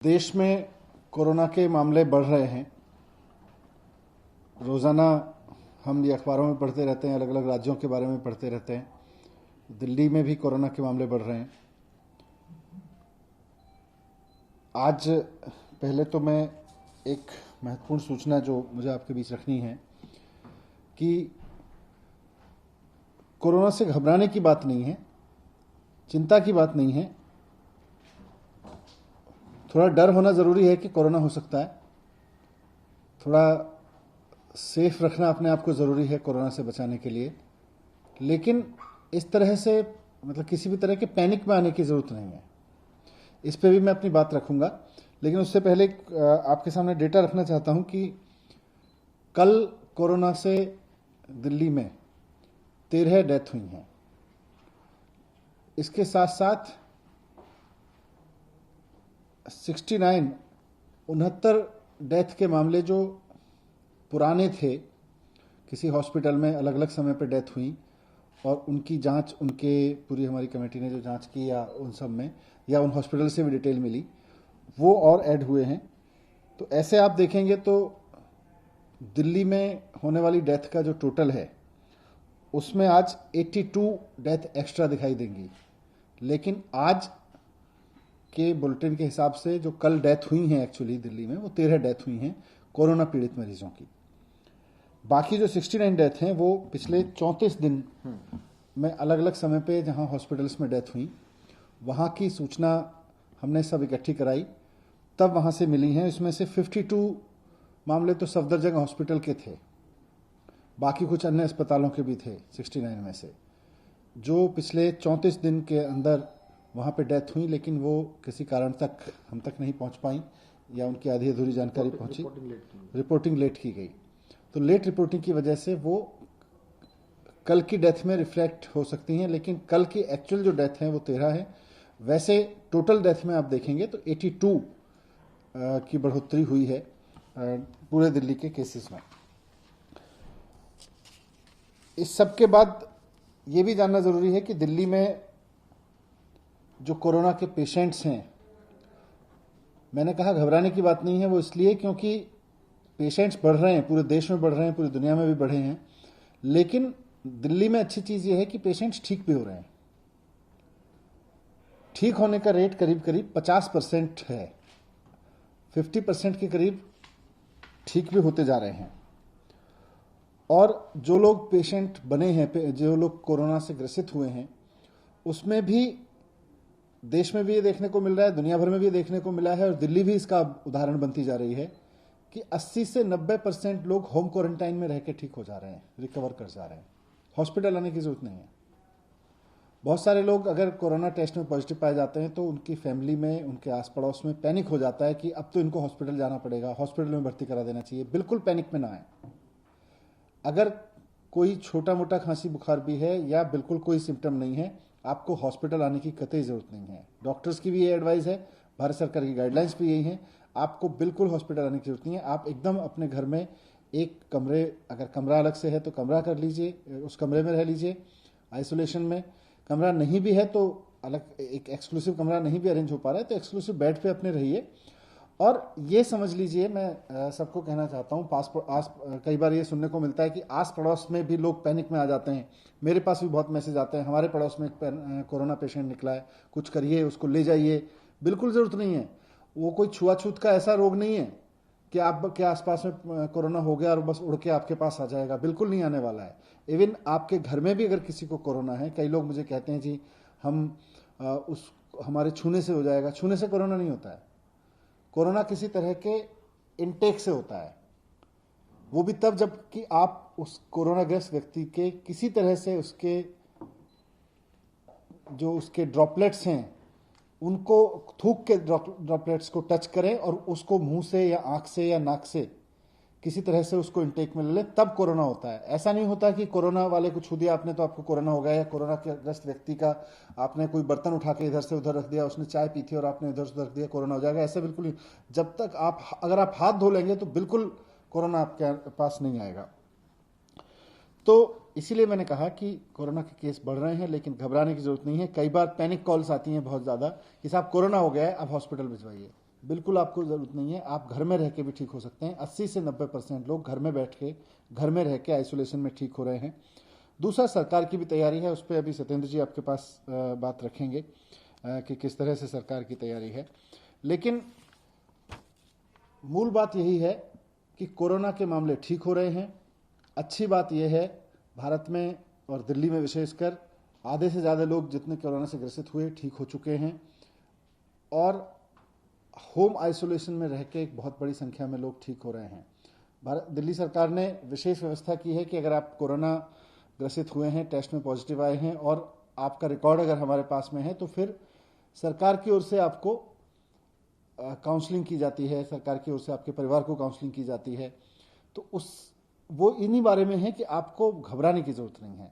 देश में कोरोना के मामले बढ़ रहे हैं। रोज़ाना हम ये अखबारों में पढ़ते रहते हैं, अलग अलग राज्यों के बारे में पढ़ते रहते हैं। दिल्ली में भी कोरोना के मामले बढ़ रहे हैं। आज पहले तो मैं एक महत्वपूर्ण सूचना जो मुझे आपके बीच रखनी है कि कोरोना से घबराने की बात नहीं है, चिंता की बात नहीं है। थोड़ा डर होना ज़रूरी है कि कोरोना हो सकता है, थोड़ा सेफ रखना अपने आप को ज़रूरी है कोरोना से बचाने के लिए, लेकिन इस तरह से किसी भी तरह के पैनिक में आने की ज़रूरत नहीं है। इस पे भी मैं अपनी बात रखूँगा, लेकिन उससे पहले आपके सामने डेटा रखना चाहता हूँ कि कल कोरोना से दिल्ली में 13 डेथ हुई हैं। इसके साथ साथ 69 डेथ के मामले जो पुराने थे, किसी हॉस्पिटल में अलग अलग समय पर डेथ हुई और उनकी जांच, उनके पूरी हमारी कमेटी ने जो जांच की या उन सब में या उन हॉस्पिटल से भी डिटेल मिली, वो और ऐड हुए हैं। तो ऐसे आप देखेंगे तो दिल्ली में होने वाली डेथ का जो टोटल है उसमें आज 82 डेथ एक्स्ट्रा दिखाई देंगी। लेकिन आज के बुलेटिन के हिसाब से जो कल डेथ हुई हैं एक्चुअली दिल्ली में, वो 13 डेथ हुई हैं कोरोना पीड़ित मरीजों की। बाकी जो 69 डेथ हैं वो पिछले 34 दिन में अलग अलग समय पे जहां हॉस्पिटल्स में डेथ हुई वहां की सूचना हमने सब इकट्ठी कराई, तब वहां से मिली हैं। इसमें से 52 मामले तो सफदरजंग हॉस्पिटल के थे, बाकी कुछ अन्य अस्पतालों के भी थे 69 में से, जो पिछले 34 दिन के अंदर वहाँ पे डेथ हुई, लेकिन वो किसी कारण तक हम तक नहीं पहुँच पाई या उनकी आधी अधूरी जानकारी पहुँची, रिपोर्टिंग लेट की गई। तो लेट रिपोर्टिंग की वजह से वो कल की डेथ में रिफ्लेक्ट हो सकती हैं, लेकिन कल की एक्चुअल जो डेथ है वो 13 है। वैसे टोटल डेथ में आप देखेंगे तो 82 की बढ़ोतरी हुई है पूरे दिल्ली के केसेस में। इस सब के बाद ये भी जानना ज़रूरी है कि दिल्ली में जो कोरोना के पेशेंट्स हैं, मैंने कहा घबराने की बात नहीं है, वो इसलिए क्योंकि पेशेंट्स बढ़ रहे हैं, पूरे देश में बढ़ रहे हैं, पूरी दुनिया में भी बढ़े हैं। लेकिन दिल्ली में अच्छी चीज़ ये है कि पेशेंट्स ठीक भी हो रहे हैं। ठीक होने का रेट करीब करीब 50% है, 50% के करीब ठीक भी होते जा रहे हैं। और जो लोग पेशेंट बने हैं, जो लोग कोरोना से ग्रसित हुए हैं, उसमें भी देश में भी ये देखने को मिल रहा है, दुनिया भर में भी देखने को मिला है, और दिल्ली भी इसका उदाहरण बनती जा रही है कि 80 से 90% लोग होम क्वारंटाइन में रह के ठीक हो जा रहे हैं, रिकवर कर जा रहे हैं। हॉस्पिटल आने की जरूरत नहीं है। बहुत सारे लोग अगर कोरोना टेस्ट में पॉजिटिव पाए जाते हैं तो उनकी फैमिली में, उनके आस पड़ोस में पैनिक हो जाता है कि अब तो इनको हॉस्पिटल जाना पड़ेगा, हॉस्पिटल में भर्ती करा देना चाहिए। बिल्कुल पैनिक में ना आए। अगर कोई छोटा मोटा खांसी बुखार भी है या बिल्कुल कोई सिम्टम नहीं है, आपको हॉस्पिटल आने की कतई ज़रूरत नहीं है। डॉक्टर्स की भी ये एडवाइस है, भारत सरकार की गाइडलाइंस भी यही है, आपको बिल्कुल हॉस्पिटल आने की जरूरत नहीं है। आप एकदम अपने घर में एक कमरे, अगर कमरा अलग से है तो कमरा कर लीजिए, उस कमरे में रह लीजिए आइसोलेशन में। कमरा नहीं भी है तो अलग एक एक्सक्लूसिव कमरा नहीं भी अरेंज हो पा रहा है तो एक्सक्लूसिव बेड पे अपने रहिए। और ये समझ लीजिए, मैं सबको कहना चाहता हूँ, कई बार ये सुनने को मिलता है कि आस पड़ोस में भी लोग पैनिक में आ जाते हैं। मेरे पास भी बहुत मैसेज आते हैं, हमारे पड़ोस में एक कोरोना पेशेंट निकला है, कुछ करिए, उसको ले जाइए। बिल्कुल ज़रूरत नहीं है। वो कोई छुआछूत का ऐसा रोग नहीं है कि आपके आसपास में कोरोना हो गया और बस उड़ के आपके पास आ जाएगा। बिल्कुल नहीं आने वाला है। इवन आपके घर में भी अगर किसी को कोरोना है, कई लोग मुझे कहते हैं जी हमारे छूने से हो जाएगा। छूने से कोरोना नहीं होता है। कोरोना किसी तरह के इनटेक से होता है, वो भी तब जबकि आप उस कोरोनाग्रस्त व्यक्ति के किसी तरह से उसके ड्रॉपलेट्स हैं, उनको थूक के ड्रॉपलेट्स को टच करें और उसको मुंह से या आंख से या नाक से किसी तरह से उसको इनटेक में ले लें, तब कोरोना होता है। ऐसा नहीं होता कि कोरोना वाले को छू दिया आपने तो आपको कोरोना हो गया, या कोरोना के ग्रस्त व्यक्ति का आपने कोई बर्तन उठा के इधर से उधर रख दिया, उसने चाय पी थी और आपने इधर से उधर रख दिया, कोरोना हो जाएगा। ऐसा बिल्कुल नहीं। जब तक अगर आप हाथ धो लेंगे तो बिल्कुल कोरोना आपके पास नहीं आएगा। तो इसीलिए मैंने कहा कि कोरोना के केस बढ़ रहे हैं, लेकिन घबराने की जरूरत नहीं है। कई बार पैनिक कॉल्स आती हैं बहुत ज़्यादा कि साहब कोरोना हो गया है, अब हॉस्पिटल भिजवाइए। बिल्कुल आपको ज़रूरत नहीं है, आप घर में रह के भी ठीक हो सकते हैं। 80 से 90% लोग घर में बैठ के, घर में रह के आइसोलेशन में ठीक हो रहे हैं। दूसरा, सरकार की भी तैयारी है, उस पर अभी सत्येंद्र जी आपके पास बात रखेंगे कि किस तरह से सरकार की तैयारी है। लेकिन मूल बात यही है कि कोरोना के मामले ठीक हो रहे हैं। अच्छी बात यह है, भारत में और दिल्ली में विशेषकर आधे से ज़्यादा लोग जितने कोरोना से ग्रसित हुए ठीक हो चुके हैं, और होम आइसोलेशन में रह के एक बहुत बड़ी संख्या में लोग ठीक हो रहे हैं। दिल्ली सरकार ने विशेष व्यवस्था की है कि अगर आप कोरोना ग्रसित हुए हैं, टेस्ट में पॉजिटिव आए हैं और आपका रिकॉर्ड अगर हमारे पास में है, तो फिर सरकार की ओर से आपको काउंसलिंग की जाती है, सरकार की ओर से आपके परिवार को काउंसलिंग की जाती है। तो वो इन्हीं बारे में है कि आपको घबराने की जरूरत नहीं है।